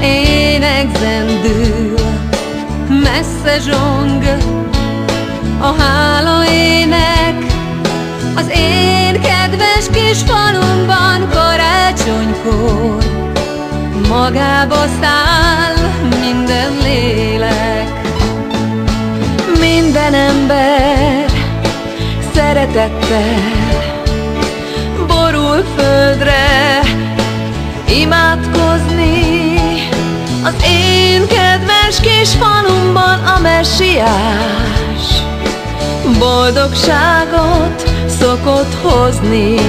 énekzendül, messze zsong a hála ének. Az én kedves kis falumban karácsonykor magába száll minden lélek. Minden ember szeretettel borul földre imádkozni. Az én kedves kis falumban a messiás boldogságot szokott hozni.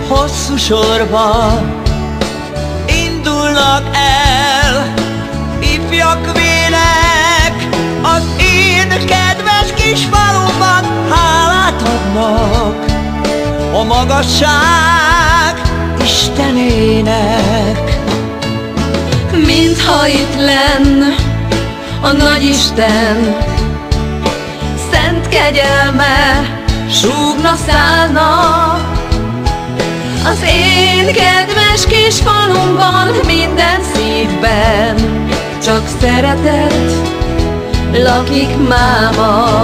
Hosszú sorba indulnak el ifjak vélek, az én kedves kis falumban hálát adnak a magasság Istenének. Mintha itt lenn a nagyisten, szent kegyelme súgna szállna. Az én kedves kis falumban, minden szívben csak szeretet lakik máma.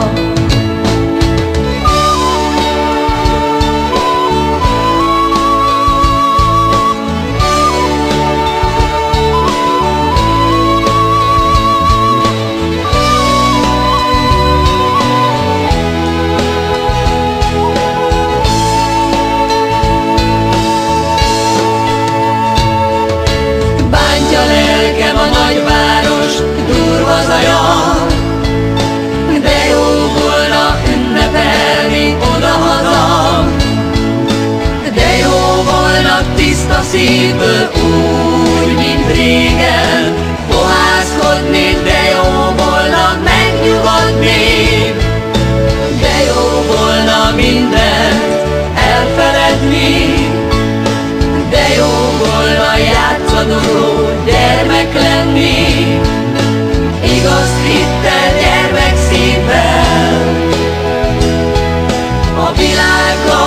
Szívből úgy, mint régen, fohászkodni, de jó volna megnyugodni. De jó volna mindent elfeledni, de jó volna játszadozó gyermek lenni. Igaz hittel, gyermek szívvel a világgal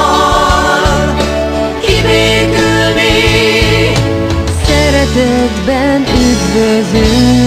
szeretetben üdvözölni.